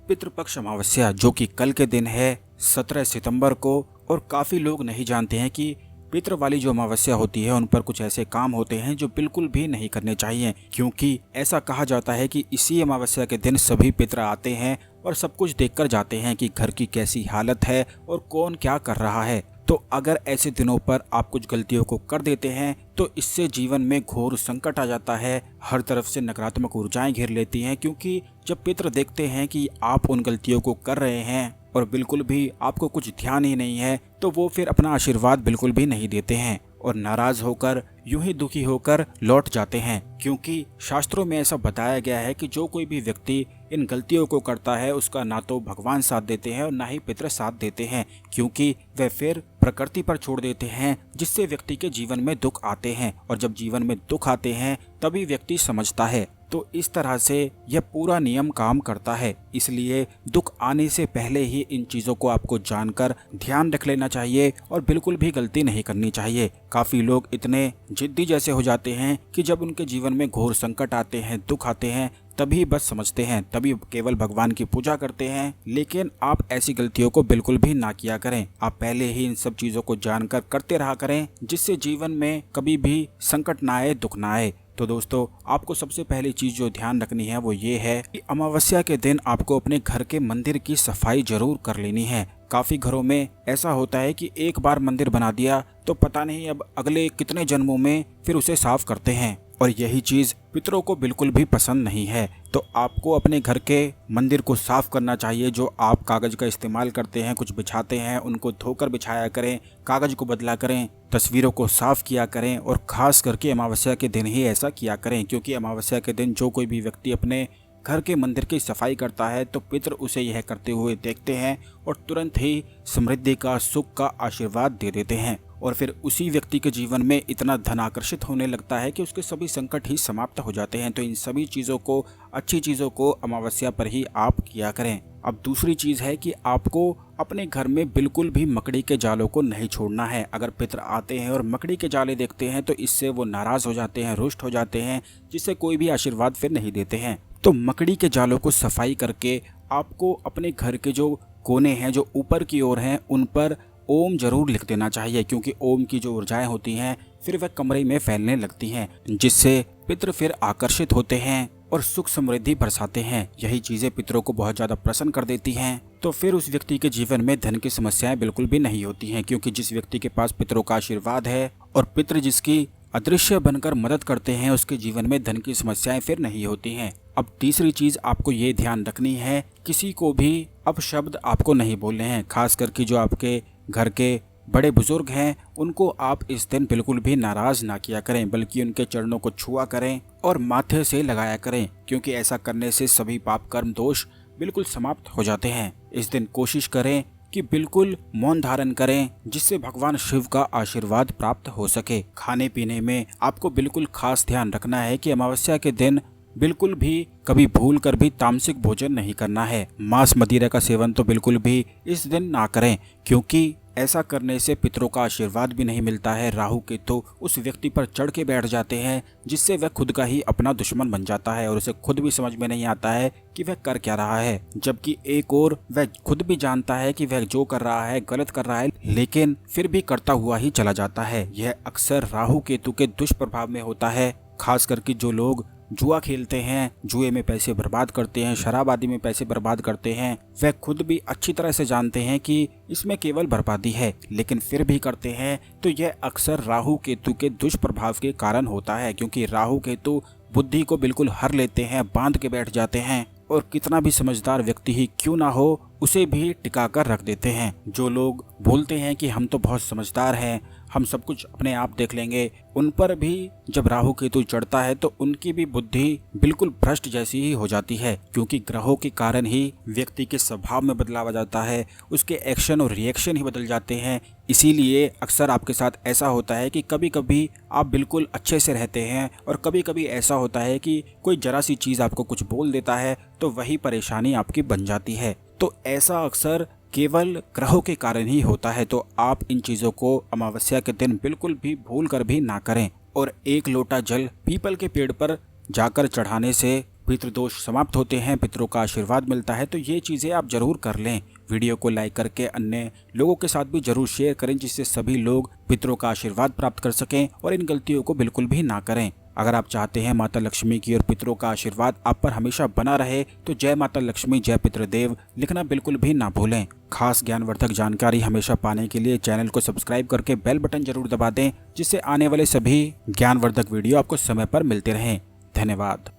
पितृपक्ष अमावस्या जो कि कल के दिन है 17 सितंबर को। और काफ़ी लोग नहीं जानते हैं कि पितृ वाली जो अमावस्या होती है उन पर कुछ ऐसे काम होते हैं जो बिल्कुल भी नहीं करने चाहिए, क्योंकि ऐसा कहा जाता है कि इसी अमावस्या के दिन सभी पितृ आते हैं और सब कुछ देखकर जाते हैं कि घर की कैसी हालत है और कौन क्या कर रहा है। तो अगर ऐसे दिनों पर आप कुछ गलतियों को कर देते हैं तो इससे जीवन में घोर संकट आ जाता है। हर तरफ से नकारात्मक ऊर्जाएं घेर लेती हैं, क्योंकि जब पितृ देखते हैं कि आप उन गलतियों को कर रहे हैं और बिल्कुल भी आपको कुछ ध्यान ही नहीं है, तो वो फिर अपना आशीर्वाद बिल्कुल भी नहीं देते हैं और नाराज होकर यूं ही दुखी होकर लौट जाते हैं। क्योंकि शास्त्रों में ऐसा बताया गया है कि जो कोई भी व्यक्ति इन गलतियों को करता है उसका ना तो भगवान साथ देते हैं और ना ही पितृ साथ देते हैं, क्योंकि वे फिर प्रकृति पर छोड़ देते हैं, जिससे व्यक्ति के जीवन में दुख आते हैं। और जब जीवन में दुख आते हैं तभी व्यक्ति समझता है। तो इस तरह से यह पूरा नियम काम करता है। इसलिए दुख आने से पहले ही इन चीज़ों को आपको जानकर ध्यान रख लेना चाहिए और बिल्कुल भी गलती नहीं करनी चाहिए। काफ़ी लोग इतने जिद्दी जैसे हो जाते हैं कि जब उनके जीवन में घोर संकट आते हैं, दुख आते हैं, तभी बस समझते हैं, तभी केवल भगवान की पूजा करते हैं। लेकिन आप ऐसी गलतियों को बिल्कुल भी ना किया करें। आप पहले ही इन सब चीज़ों को जानकर करते रहा करें, जिससे जीवन में कभी भी संकट ना आए, दुख ना आए। तो दोस्तों, आपको सबसे पहली चीज़ जो ध्यान रखनी है वो ये है कि अमावस्या के दिन आपको अपने घर के मंदिर की सफाई जरूर कर लेनी है। काफ़ी घरों में ऐसा होता है कि एक बार मंदिर बना दिया तो पता नहीं अब अगले कितने जन्मों में फिर उसे साफ करते हैं, और यही चीज़ पितरों को बिल्कुल भी पसंद नहीं है। तो आपको अपने घर के मंदिर को साफ करना चाहिए। जो आप कागज़ का इस्तेमाल करते हैं, कुछ बिछाते हैं, उनको धोकर बिछाया करें, कागज़ को बदला करें, तस्वीरों को साफ किया करें। और ख़ास करके अमावस्या के दिन ही ऐसा किया करें, क्योंकि अमावस्या के दिन जो कोई भी व्यक्ति अपने घर के मंदिर की सफाई करता है तो पितृ उसे यह करते हुए देखते हैं और तुरंत ही समृद्धि का, सुख का आशीर्वाद दे देते हैं। और फिर उसी व्यक्ति के जीवन में इतना धन आकर्षित होने लगता है कि उसके सभी संकट ही समाप्त हो जाते हैं। तो इन सभी चीज़ों को, अच्छी चीज़ों को अमावस्या पर ही आप किया करें। अब दूसरी चीज़ है कि आपको अपने घर में बिल्कुल भी मकड़ी के जालों को नहीं छोड़ना है। अगर पितृ आते हैं और मकड़ी के जाले देखते हैं तो इससे वो नाराज़ हो जाते हैं, रुष्ट हो जाते हैं, जिससे कोई भी आशीर्वाद फिर नहीं देते हैं। तो मकड़ी के जालों को सफाई करके आपको अपने घर के जो कोने हैं, जो ऊपर की ओर हैं, उन पर ओम जरूर लिख देना चाहिए, क्योंकि ओम की जो ऊर्जाएं होती हैं फिर वह कमरे में फैलने लगती हैं, जिससे पितृ फिर आकर्षित होते हैं और सुख समृद्धि बरसाते हैं। यही चीज़ें पितरों को बहुत ज़्यादा प्रसन्न कर देती हैं। तो फिर उस व्यक्ति के जीवन में धन की समस्याएं बिल्कुल भी नहीं होती हैं, क्योंकि जिस व्यक्ति के पास पितरों का आशीर्वाद है और पितृ जिसकी अदृश्य बनकर मदद करते हैं, उसके जीवन में धन की समस्याएं फिर नहीं होती हैं। अब तीसरी चीज़ आपको ये ध्यान रखनी है, किसी को भी अपशब्द आपको नहीं बोलने हैं। खास करके जो आपके घर के बड़े बुजुर्ग हैं उनको आप इस दिन बिल्कुल भी नाराज़ ना किया करें, बल्कि उनके चरणों को छुआ करें और माथे से लगाया करें, क्योंकि ऐसा करने से सभी पाप कर्म दोष बिल्कुल समाप्त हो जाते हैं। इस दिन कोशिश करें कि बिल्कुल मौन धारण करें, जिससे भगवान शिव का आशीर्वाद प्राप्त हो सके। खाने पीने में आपको बिल्कुल खास ध्यान रखना है कि अमावस्या के दिन बिल्कुल भी कभी भूल कर भी तामसिक भोजन नहीं करना है। मांस मदिरा का सेवन तो बिल्कुल भी इस दिन ना करें, क्योंकि ऐसा करने से पितरों का आशीर्वाद भी नहीं मिलता है। राहु केतु उस व्यक्ति पर चढ़ के बैठ जाते हैं, जिससे वह खुद का ही अपना दुश्मन बन जाता है और उसे खुद भी समझ में नहीं आता है कि वह कर क्या रहा है। जबकि एक और वह खुद भी जानता है कि वह जो कर रहा है गलत कर रहा है, लेकिन फिर भी करता हुआ ही चला जाता है। यह अक्सर राहु केतु के दुष्प्रभाव में होता है। खास करके जो लोग जुआ खेलते हैं, जुए में पैसे बर्बाद करते हैं, शराब आदि में पैसे बर्बाद करते हैं, वह खुद भी अच्छी तरह से जानते हैं कि इसमें केवल बर्बादी है, लेकिन फिर भी करते हैं। तो यह अक्सर राहु केतु के दुष्प्रभाव के कारण होता है, क्योंकि राहु केतु बुद्धि को बिल्कुल हर लेते हैं, बांध के बैठ जाते हैं और कितना भी समझदार व्यक्ति ही क्यों ना हो उसे भी टिकाकर रख देते हैं। जो लोग बोलते हैं कि हम तो बहुत समझदार हैं, हम सब कुछ अपने आप देख लेंगे, उन पर भी जब राहु केतु चढ़ता है तो उनकी भी बुद्धि बिल्कुल भ्रष्ट जैसी ही हो जाती है, क्योंकि ग्रहों के कारण ही व्यक्ति के स्वभाव में बदलाव आ जाता है, उसके एक्शन और रिएक्शन ही बदल जाते हैं। इसीलिए अक्सर आपके साथ ऐसा होता है कि कभी कभी आप बिल्कुल अच्छे से रहते हैं और कभी कभी ऐसा होता है कि कोई जरा सी चीज़ आपको कुछ बोल देता है तो वही परेशानी आपकी बन जाती है। तो ऐसा अक्सर केवल ग्रहों के कारण ही होता है। तो आप इन चीज़ों को अमावस्या के दिन बिल्कुल भी भूल कर भी ना करें। और एक लोटा जल पीपल के पेड़ पर जाकर चढ़ाने से पितृदोष समाप्त होते हैं, पितरों का आशीर्वाद मिलता है। तो ये चीज़ें आप जरूर कर लें। वीडियो को लाइक करके अन्य लोगों के साथ भी जरूर शेयर करें, जिससे सभी लोग पितरों का आशीर्वाद प्राप्त कर सकें और इन गलतियों को बिल्कुल भी ना करें। अगर आप चाहते हैं माता लक्ष्मी की और पितरों का आशीर्वाद आप पर हमेशा बना रहे तो जय माता लक्ष्मी जय पितृदेव लिखना बिल्कुल भी ना भूलें। खास ज्ञानवर्धक जानकारी हमेशा पाने के लिए चैनल को सब्सक्राइब करके बेल बटन जरूर दबा दें, जिससे आने वाले सभी ज्ञानवर्धक वीडियो आपको समय पर मिलते रहें। धन्यवाद।